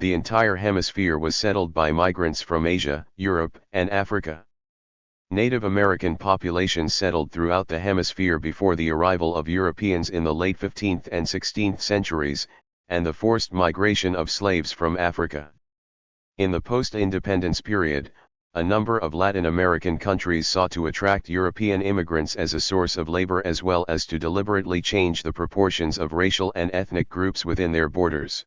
the entire hemisphere was settled by migrants from Asia, Europe, and Africa. Native American populations settled throughout the hemisphere before the arrival of Europeans in the late 15th and 16th centuries, and the forced migration of slaves from Africa. In the post-independence period, a number of Latin American countries sought to attract European immigrants as a source of labor as well as to deliberately change the proportions of racial and ethnic groups within their borders.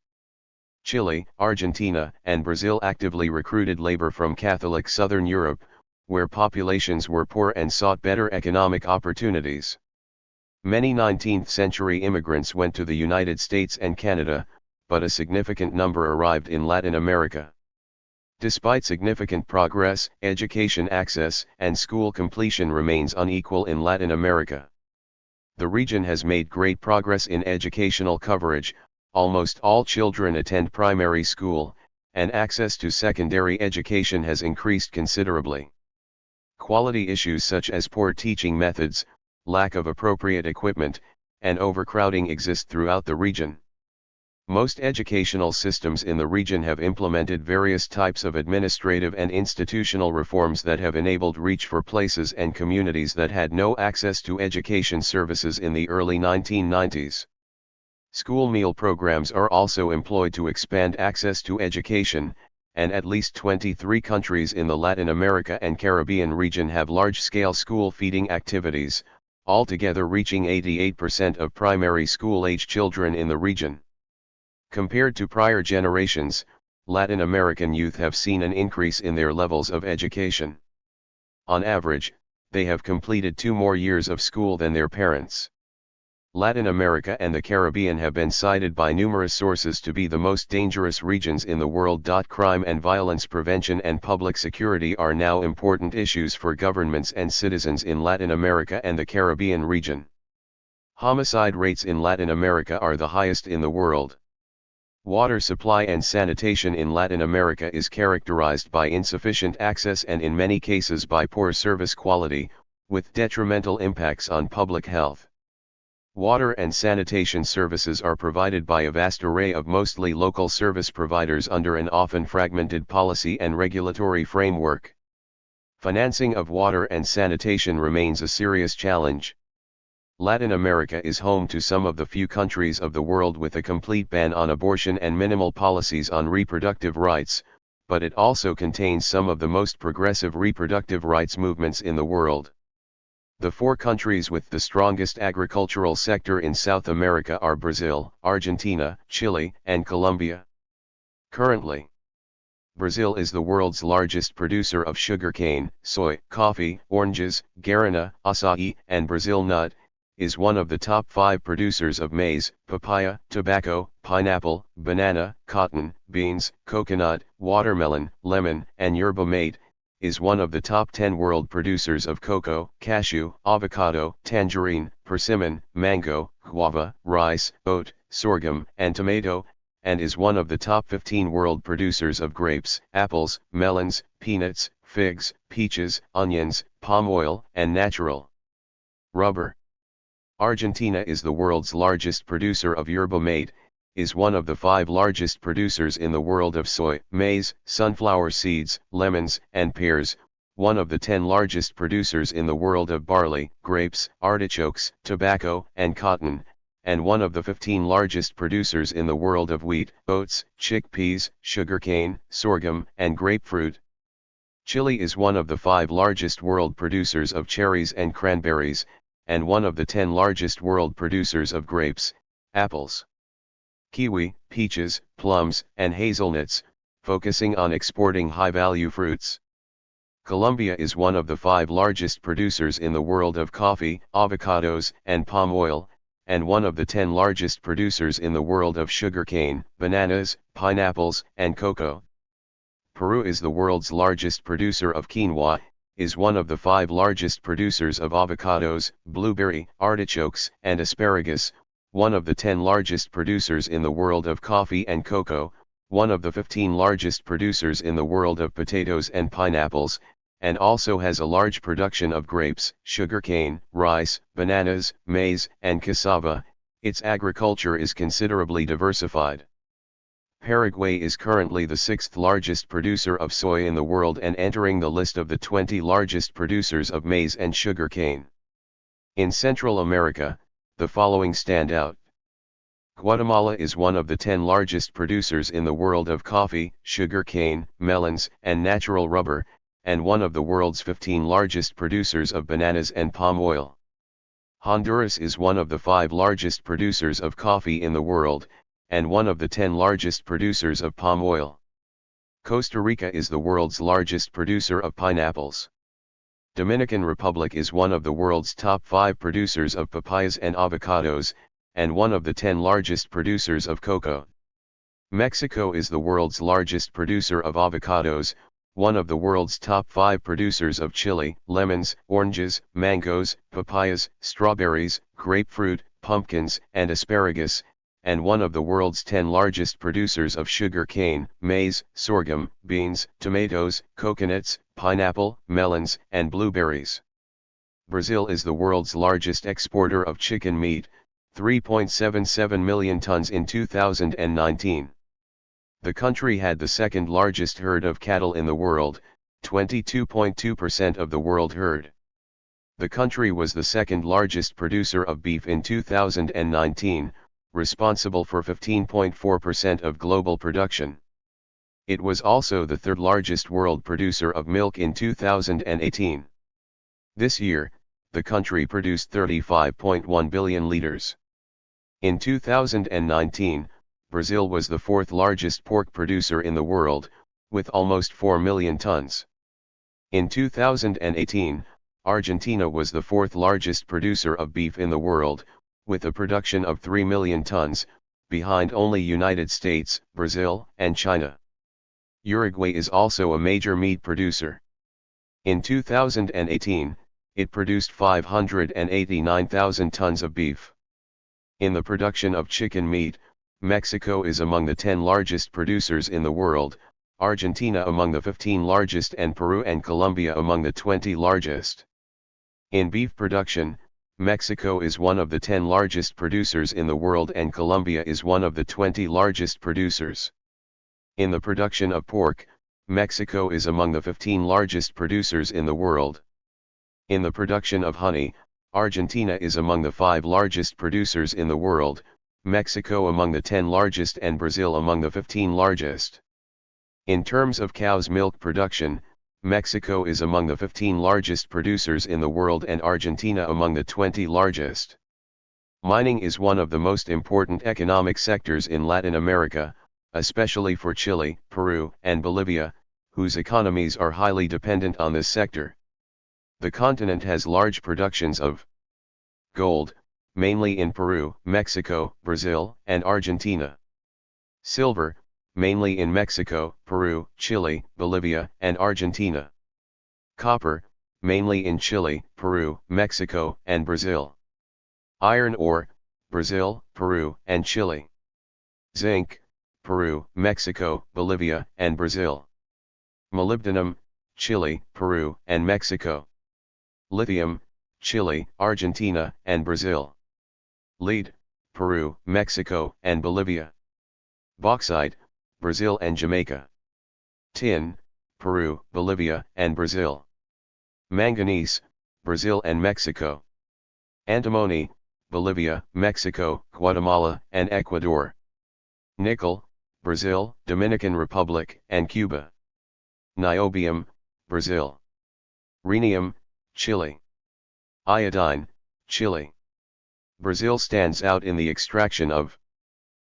Chile, Argentina, and Brazil actively recruited labor from Catholic Southern Europe, where populations were poor and sought better economic opportunities. Many 19th-century immigrants went to the United States and Canada, but a significant number arrived in Latin America. Despite significant progress, education access and school completion remains unequal in Latin America. The region has made great progress in educational coverage. Almost all children attend primary school, and access to secondary education has increased considerably. Quality issues such as poor teaching methods, lack of appropriate equipment, and overcrowding exist throughout the region. Most educational systems in the region have implemented various types of administrative and institutional reforms that have enabled reach for places and communities that had no access to education services in the early 1990s. School meal programs are also employed to expand access to education, and at least 23 countries in the Latin America and Caribbean region have large-scale school feeding activities, altogether reaching 88% of primary school-age children in the region. Compared to prior generations, Latin American youth have seen an increase in their levels of education. On average, they have completed 2 more years of school than their parents. Latin America and the Caribbean have been cited by numerous sources to be the most dangerous regions in the world. Crime and violence prevention and public security are now important issues for governments and citizens in Latin America and the Caribbean region. Homicide rates in Latin America are the highest in the world. Water supply and sanitation in Latin America is characterized by insufficient access and in many cases by poor service quality, with detrimental impacts on public health. Water and sanitation services are provided by a vast array of mostly local service providers under an often fragmented policy and regulatory framework. Financing of water and sanitation remains a serious challenge. Latin America is home to some of the few countries of the world with a complete ban on abortion and minimal policies on reproductive rights, but it also contains some of the most progressive reproductive rights movements in the world. The 4 countries with the strongest agricultural sector in South America are Brazil, Argentina, Chile, and Colombia. Currently, Brazil is the world's largest producer of sugarcane, soy, coffee, oranges, guarana, acai, and Brazil nut, is one of the top 5 producers of maize, papaya, tobacco, pineapple, banana, cotton, beans, coconut, watermelon, lemon, and yerba mate, is one of the top 10 world producers of cocoa, cashew, avocado, tangerine, persimmon, mango, guava, rice, oat, sorghum, and tomato, and is one of the top 15 world producers of grapes, apples, melons, peanuts, figs, peaches, onions, palm oil, and natural rubber. Argentina is the world's largest producer of yerba mate, is one of the 5 largest producers in the world of soy, maize, sunflower seeds, lemons, and pears, one of the 10 largest producers in the world of barley, grapes, artichokes, tobacco, and cotton, and one of the 15 largest producers in the world of wheat, oats, chickpeas, sugarcane, sorghum, and grapefruit. Chile is one of the 5 largest world producers of cherries and cranberries, and one of the 10 largest world producers of grapes, apples, kiwi, peaches, plums, and hazelnuts, focusing on exporting high-value fruits. Colombia is one of the 5 largest producers in the world of coffee, avocados, and palm oil, and one of the 10 largest producers in the world of sugarcane, bananas, pineapples, and cocoa. Peru is the world's largest producer of quinoa, is one of the 5 largest producers of avocados, blueberry, artichokes, and asparagus, one of the 10 largest producers in the world of coffee and cocoa, one of the 15 largest producers in the world of potatoes and pineapples, and also has a large production of grapes, sugarcane, rice, bananas, maize, and cassava. Its agriculture is considerably diversified. Paraguay is currently the sixth largest producer of soy in the world and entering the list of the 20 largest producers of maize and sugarcane. In Central America, the following stand out. Guatemala is one of the 10 largest producers in the world of coffee, sugarcane, melons, and natural rubber, and one of the world's 15 largest producers of bananas and palm oil. Honduras is one of the 5 largest producers of coffee in the world, and one of the 10 largest producers of palm oil. Costa Rica is the world's largest producer of pineapples. Dominican Republic is one of the world's top 5 producers of papayas and avocados, and one of the 10 largest producers of cocoa. Mexico is the world's largest producer of avocados, one of the world's top 5 producers of chili, lemons, oranges, mangoes, papayas, strawberries, grapefruit, pumpkins, and asparagus, and one of the world's 10 largest producers of sugar cane, maize, sorghum, beans, tomatoes, coconuts, pineapple, melons, and blueberries. Brazil is the world's largest exporter of chicken meat, 3.77 million tons in 2019. The country had the second largest herd of cattle in the world, 22.2% of the world herd. The country was the second largest producer of beef in 2019, responsible for 15.4% of global production. It was also the third largest world producer of milk in 2018. This year, the country produced 35.1 billion liters. In 2019, Brazil was the fourth largest pork producer in the world, with almost 4 million tons. In 2018, Argentina was the fourth largest producer of beef in the world, with a production of 3 million tons, behind only United States, Brazil, and China. Uruguay is also a major meat producer. In 2018, it produced 589,000 tons of beef. In the production of chicken meat, Mexico is among the 10 largest producers in the world, Argentina among the 15 largest, and Peru and Colombia among the 20 largest. In beef production, Mexico is one of the 10 largest producers in the world and Colombia is one of the 20 largest producers. In the production of pork, Mexico is among the 15 largest producers in the world. In the production of honey, Argentina is among the 5 largest producers in the world, Mexico among the 10 largest and Brazil among the 15 largest. In terms of cow's milk production, Mexico is among the 15 largest producers in the world and Argentina among the 20 largest. Mining is one of the most important economic sectors in Latin America, especially for Chile, Peru, and Bolivia, whose economies are highly dependent on this sector. The continent has large productions of gold, mainly in Peru, Mexico, Brazil, and Argentina. Silver, mainly in Mexico, Peru, Chile, Bolivia, and Argentina. Copper, mainly in Chile, Peru, Mexico, and Brazil. Iron ore, Brazil, Peru, and Chile. Zinc, Peru, Mexico, Bolivia, and Brazil. Molybdenum, Chile, Peru, and Mexico. Lithium, Chile, Argentina, and Brazil. Lead, Peru, Mexico, and Bolivia. Bauxite, Brazil and Jamaica. Tin, Peru, Bolivia, and Brazil. Manganese, Brazil and Mexico. Antimony, Bolivia, Mexico, Guatemala, and Ecuador. Nickel, Brazil, Dominican Republic, and Cuba. Niobium, Brazil. Rhenium, Chile. Iodine, Chile. Brazil stands out in the extraction of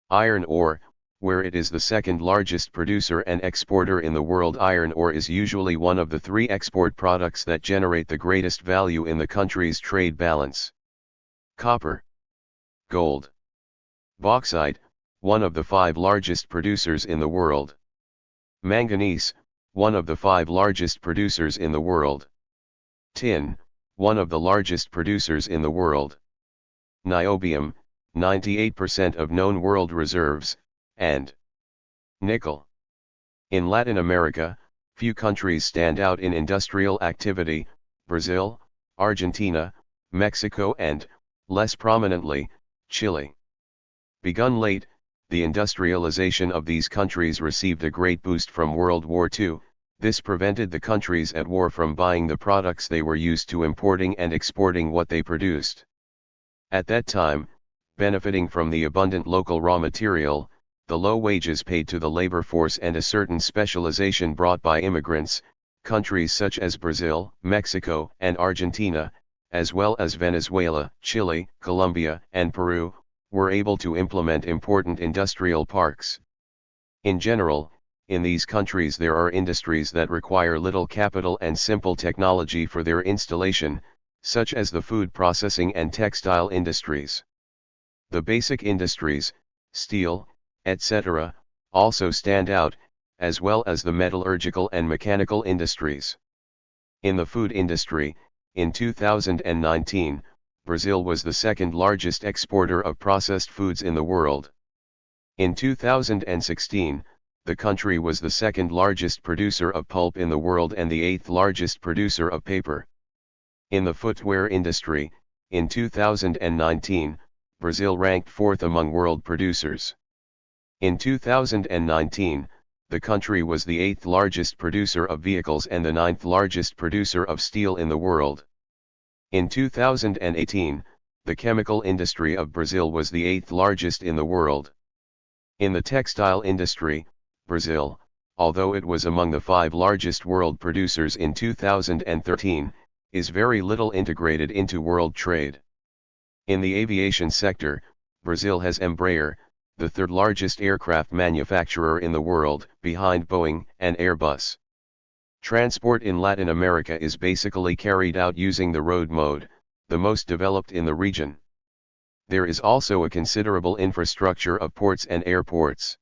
iron ore, where it is the second largest producer and exporter in the world. Iron ore is usually one of the 3 export products that generate the greatest value in the country's trade balance. Copper. Gold. Bauxite, one of the 5 largest producers in the world. Manganese, one of the 5 largest producers in the world. Tin, one of the largest producers in the world. Niobium, 98% of known world reserves, and nickel. In Latin America, few countries stand out in industrial activity: Brazil, Argentina, Mexico and, less prominently, Chile. Begun late, the industrialization of these countries received a great boost from World War II. This prevented the countries at war from buying the products they were used to importing and exporting what they produced. At that time, benefiting from the abundant local raw material, the low wages paid to the labor force and a certain specialization brought by immigrants, countries such as Brazil, Mexico, and Argentina, as well as Venezuela, Chile, Colombia, and Peru, were able to implement important industrial parks. In general, in these countries there are industries that require little capital and simple technology for their installation, such as the food processing and textile industries. The basic industries, steel, etc., also stand out, as well as the metallurgical and mechanical industries. In the food industry, in 2019, Brazil was the second largest exporter of processed foods in the world. In 2016, the country was the second largest producer of pulp in the world and the eighth largest producer of paper. In the footwear industry, in 2019, Brazil ranked fourth among world producers. In 2019, the country was the eighth largest producer of vehicles and the ninth largest producer of steel in the world. In 2018, the chemical industry of Brazil was the eighth largest in the world. In the textile industry, Brazil, although it was among the 5 largest world producers in 2013, is very little integrated into world trade. In the aviation sector, Brazil has Embraer, the third largest aircraft manufacturer in the world, behind Boeing and Airbus. Transport in Latin America is basically carried out using the road mode, the most developed in the region. There is also a considerable infrastructure of ports and airports.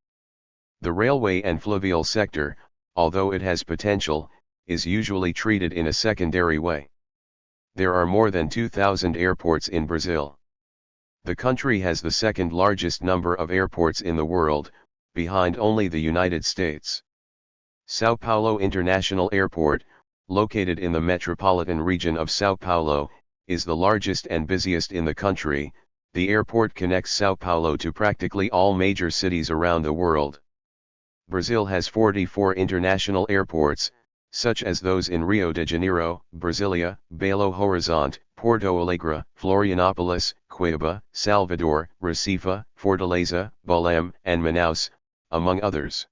The railway and fluvial sector, although it has potential, is usually treated in a secondary way. There are more than 2,000 airports in Brazil. The country has the second largest number of airports in the world, behind only the United States. São Paulo International Airport, located in the metropolitan region of São Paulo, is the largest and busiest in the country. The airport connects São Paulo to practically all major cities around the world. Brazil has 44 international airports, such as those in Rio de Janeiro, Brasília, Belo Horizonte, Porto Alegre, Florianópolis, Cuiabá, Salvador, Recife, Fortaleza, Belém, and Manaus, among others.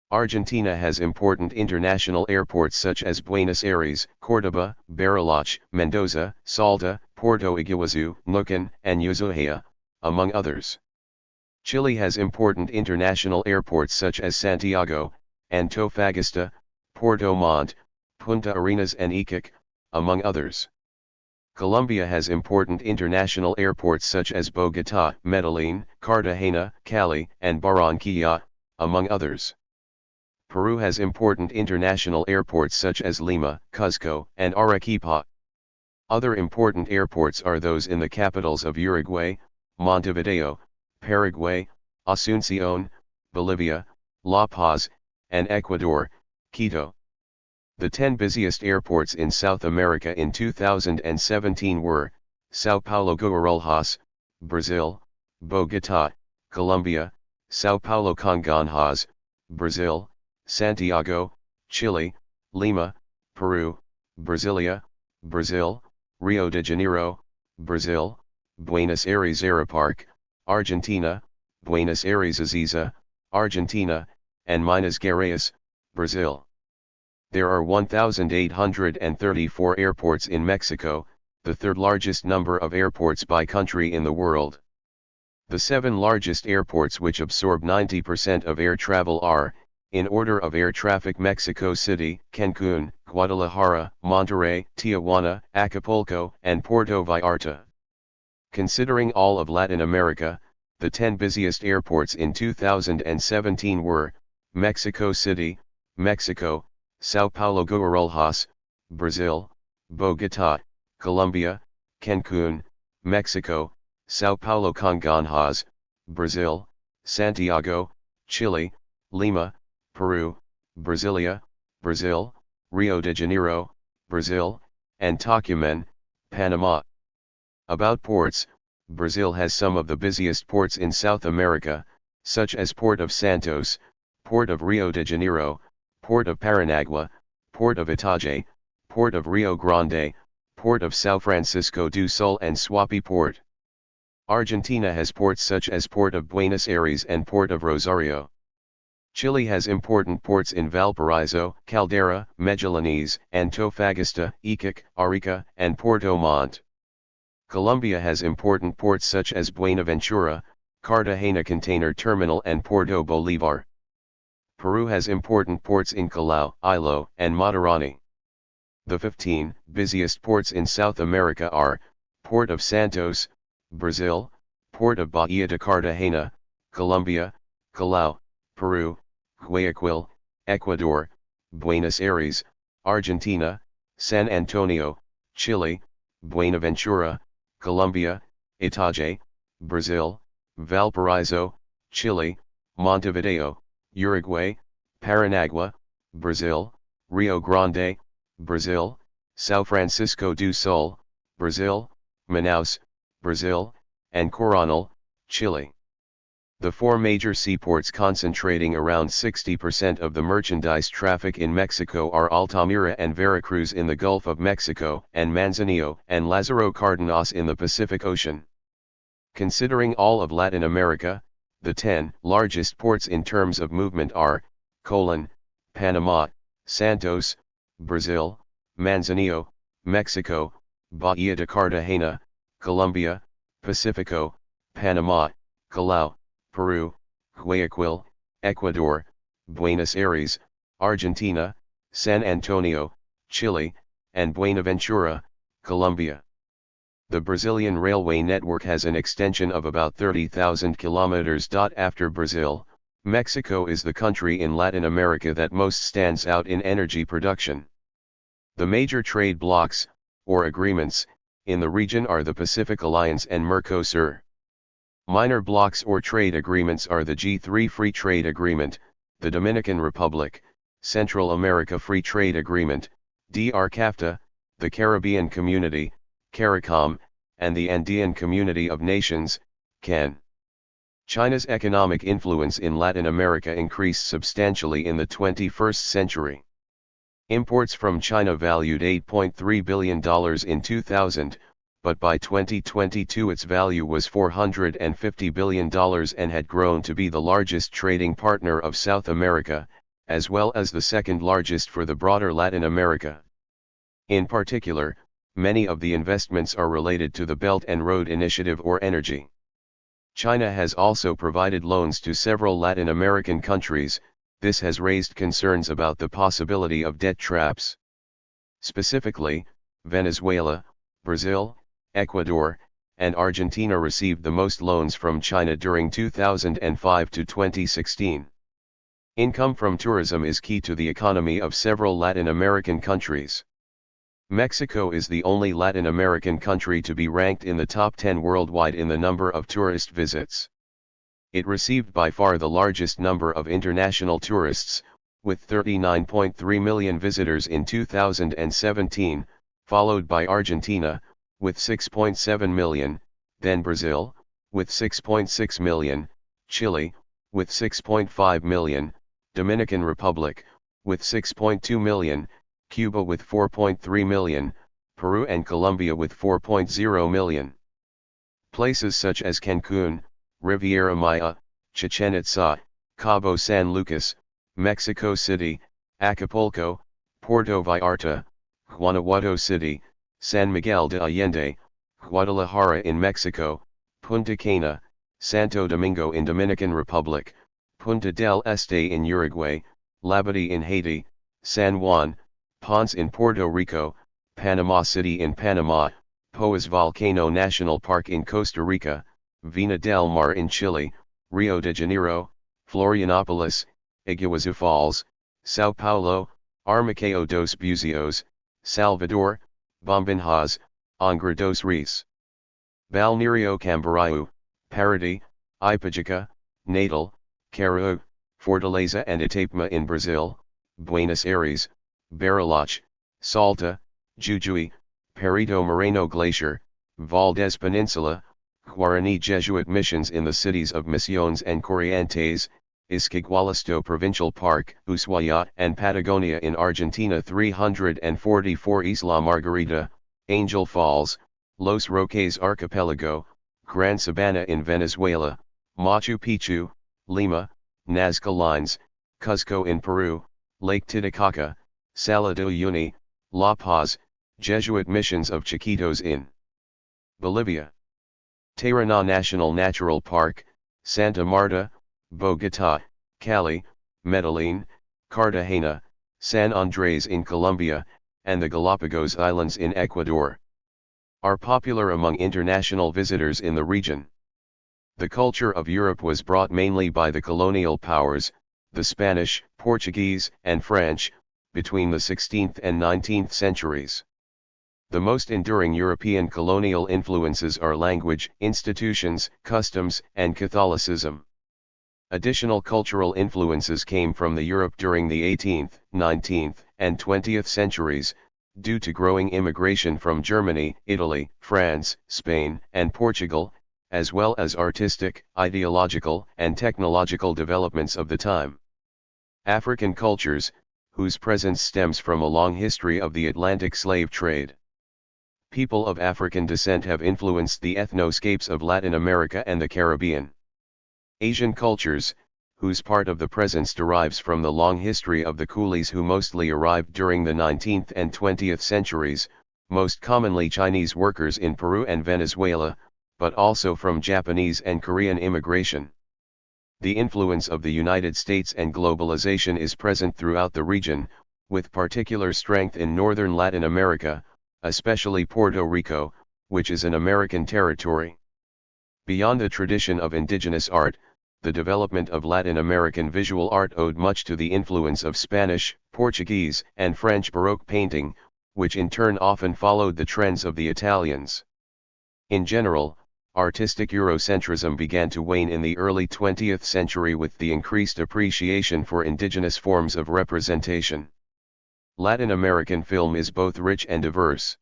Argentina has important international airports such as Buenos Aires, Córdoba, Bariloche, Mendoza, Salta, Porto Iguaçu, Neuquén, and Ushuaia, among others. Chile has important international airports such as Santiago, Antofagasta, Puerto Montt, Punta Arenas and Iquique, among others. Colombia has important international airports such as Bogotá, Medellín, Cartagena, Cali, and Barranquilla, among others. Peru has important international airports such as Lima, Cuzco, and Arequipa. Other important airports are those in the capitals of Uruguay, Montevideo, Paraguay, Asunción, Bolivia, La Paz, and Ecuador, Quito. The 10 busiest airports in South America in 2017 were, São Paulo Guarulhos, Brazil, Bogotá, Colombia, São Paulo Congonhas, Brazil, Santiago, Chile, Lima, Peru, Brasília, Brazil, Rio de Janeiro, Brazil, Buenos Aires Aeroparque, Argentina, Buenos Aires Azeiza, Argentina, and Minas Gerais, Brazil. There are 1,834 airports in Mexico, the third largest number of airports by country in the world. The 7 largest airports which absorb 90% of air travel are, in order of air traffic: Mexico City, Cancun, Guadalajara, Monterrey, Tijuana, Acapulco, and Puerto Vallarta. Considering all of Latin America, the 10 busiest airports in 2017 were, Mexico City, Mexico, São Paulo Guarulhos, Brazil, Bogotá, Colombia, Cancun, Mexico, São Paulo Congonhas, Brazil, Santiago, Chile, Lima, Peru, Brasília, Brazil, Rio de Janeiro, Brazil, and Tucumán, Panama. About ports, Brazil has some of the busiest ports in South America, such as Port of Santos, Port of Rio de Janeiro, Port of Paranagua, Port of Itajaí, Port of Rio Grande, Port of São Francisco do Sul and Suape Port. Argentina has ports such as Port of Buenos Aires and Port of Rosario. Chile has important ports in Valparaiso, Caldera, Magallanes, Antofagasta, Iquique, Arica, and Puerto Montt. Colombia has important ports such as Buenaventura, Cartagena Container Terminal and Puerto Bolívar. Peru has important ports in Callao, Ilo, and Matarani. The 15 busiest ports in South America are, Port of Santos, Brazil, Port of Bahia de Cartagena, Colombia, Callao, Peru, Guayaquil, Ecuador, Buenos Aires, Argentina, San Antonio, Chile, Buenaventura, Colombia, Itajaí, Brazil, Valparaiso, Chile, Montevideo, Uruguay, Paranagua, Brazil, Rio Grande, Brazil, São Francisco do Sul, Brazil, Manaus, Brazil, and Coronel, Chile. The four major seaports concentrating around 60% of the merchandise traffic in Mexico are Altamira and Veracruz in the Gulf of Mexico and Manzanillo and Lázaro Cárdenas in the Pacific Ocean. Considering all of Latin America, the 10 largest ports in terms of movement are, Panama, Santos, Brazil, Manzanillo, Mexico, Bahia de Cartagena, Colombia, Pacifico, Panama, Callao, Peru, Guayaquil, Ecuador, Buenos Aires, Argentina, San Antonio, Chile, and Buenaventura, Colombia. The Brazilian railway network has an extension of about 30,000 kilometers. After Brazil, Mexico is the country in Latin America that most stands out in energy production. The major trade blocs, or agreements, in the region are the Pacific Alliance and Mercosur. Minor blocs or trade agreements are the G3 Free Trade Agreement, the Dominican Republic, Central America Free Trade Agreement, DR-CAFTA, the Caribbean Community, CARICOM, and the Andean Community of Nations, CAN. China's economic influence in Latin America increased substantially in the 21st century. Imports from China valued $8.3 billion in 2000, but by 2022 its value was $450 billion and had grown to be the largest trading partner of South America, as well as the second largest for the broader Latin America. In particular, many of the investments are related to the Belt and Road Initiative or energy. China has also provided loans to several Latin American countries. This has raised concerns about the possibility of debt traps. Specifically, Venezuela, Brazil, Ecuador, and Argentina received the most loans from China during 2005 to 2016. Income from tourism is key to the economy of several Latin American countries. Mexico is the only Latin American country to be ranked in the top 10 worldwide in the number of tourist visits. It received by far the largest number of international tourists, with 39.3 million visitors in 2017, followed by Argentina, with 6.7 million, then Brazil, with 6.6 million, Chile, with 6.5 million, Dominican Republic, with 6.2 million, Cuba with 4.3 million, Peru and Colombia with 4.0 million. Places such as Cancun, Riviera Maya, Chichen Itza, Cabo San Lucas, Mexico City, Acapulco, Puerto Vallarta, Guanajuato City, San Miguel de Allende, Guadalajara in Mexico, Punta Cana, Santo Domingo in Dominican Republic, Punta del Este in Uruguay, Labadee in Haiti, San Juan, Ponce in Puerto Rico, Panama City in Panama, Poás Volcano National Park in Costa Rica, Vina del Mar in Chile, Rio de Janeiro, Florianópolis, Iguazu Falls, Sao Paulo, Armacao dos Buzios, Salvador, Bombinhas, Angra dos Reis, Balneario Camboriú, Paraty, Ipajica, Natal, Caruru, Fortaleza and Itapema in Brazil, Buenos Aires, Bariloche, Salta, Jujuy, Perito Moreno Glacier, Valdez Peninsula, Guarani Jesuit missions in the cities of Misiones and Corrientes, Isquigualasto Provincial Park, Ushuaia and Patagonia in Argentina, 344 Isla Margarita, Angel Falls, Los Roques Archipelago, Gran Sabana in Venezuela, Machu Picchu, Lima, Nazca Lines, Cuzco in Peru, Lake Titicaca, Sala de Uyuni, La Paz, Jesuit missions of Chiquitos in Bolivia, Taraná National Natural Park, Santa Marta, Bogotá, Cali, Medellín, Cartagena, San Andrés in Colombia, and the Galapagos Islands in Ecuador are popular among international visitors in the region. The culture of Europe was brought mainly by the colonial powers, the Spanish, Portuguese, and French, between the 16th and 19th centuries. The most enduring European colonial influences are language, institutions, customs, and Catholicism. Additional cultural influences came from the Europe during the 18th, 19th, and 20th centuries, due to growing immigration from Germany, Italy, France, Spain, and Portugal, as well as artistic, ideological, and technological developments of the time. African cultures, whose presence stems from a long history of the Atlantic slave trade. People of African descent have influenced the ethnoscapes of Latin America and the Caribbean. Asian cultures, whose part of the presence derives from the long history of the coolies who mostly arrived during the 19th and 20th centuries, most commonly Chinese workers in Peru and Venezuela, but also from Japanese and Korean immigration. The influence of the United States and globalization is present throughout the region, with particular strength in northern Latin America, especially Puerto Rico, which is an American territory. Beyond the tradition of indigenous art, the development of Latin American visual art owed much to the influence of Spanish, Portuguese, and French Baroque painting, which in turn often followed the trends of the Italians. In general, artistic Eurocentrism began to wane in the early 20th century with the increased appreciation for indigenous forms of representation. Latin American film is both rich and diverse.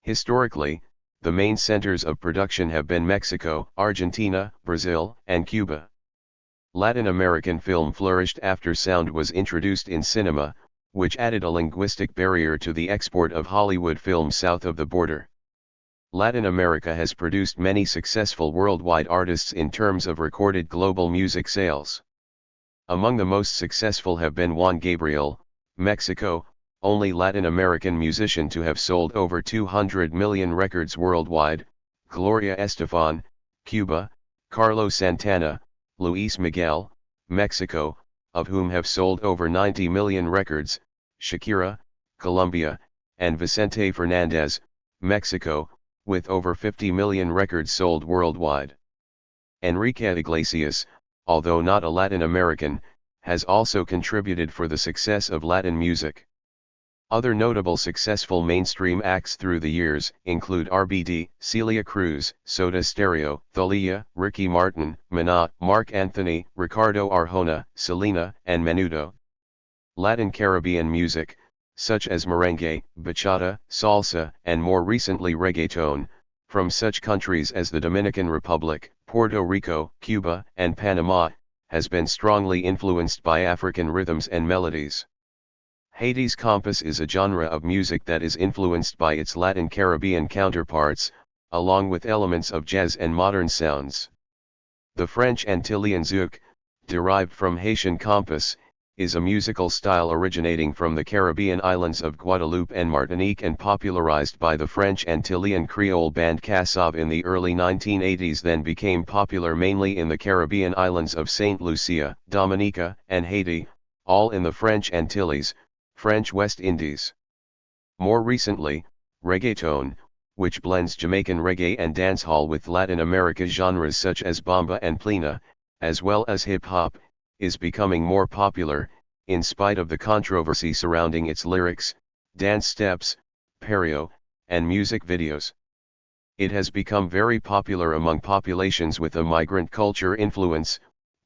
Historically, the main centers of production have been Mexico, Argentina, Brazil, and Cuba. Latin American film flourished after sound was introduced in cinema, which added a linguistic barrier to the export of Hollywood films south of the border. Latin America has produced many successful worldwide artists in terms of recorded global music sales. Among the most successful have been Juan Gabriel, Mexico, only Latin American musician to have sold over 200 million records worldwide, Gloria Estefan, Cuba, Carlos Santana, Luis Miguel, Mexico, of whom have sold over 90 million records, Shakira, Colombia, and Vicente Fernandez, Mexico, with over 50 million records sold worldwide. Enrique Iglesias, although not a Latin American, has also contributed for the success of Latin music. Other notable successful mainstream acts through the years include RBD, Celia Cruz, Soda Stereo, Thalia, Ricky Martin, Maná, Marc Anthony, Ricardo Arjona, Selena, and Menudo. Latin Caribbean music, such as merengue, bachata, salsa, and more recently reggaeton, from such countries as the Dominican Republic, Puerto Rico, Cuba, and Panama, has been strongly influenced by African rhythms and melodies. Haiti's compas is a genre of music that is influenced by its Latin Caribbean counterparts, along with elements of jazz and modern sounds. The French Antillean zouk, derived from Haitian compas, is a musical style originating from the Caribbean islands of Guadeloupe and Martinique and popularized by the French Antillean Creole band Cassav in the early 1980s, then became popular mainly in the Caribbean islands of Saint Lucia, Dominica, and Haiti, all in the French Antilles, French West Indies. More recently, reggaeton, which blends Jamaican reggae and dancehall with Latin America genres such as bamba and plena, as well as hip-hop, is becoming more popular, in spite of the controversy surrounding its lyrics, dance steps, perreo, and music videos. It has become very popular among populations with a migrant culture influence,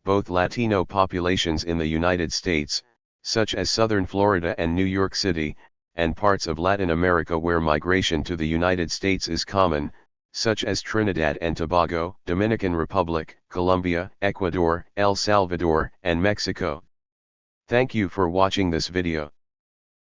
both Latino populations in the United States, such as southern Florida and New York City, and parts of Latin America where migration to the United States is common, such as Trinidad and Tobago, Dominican Republic, Colombia, Ecuador, El Salvador, and Mexico. Thank you for watching this video.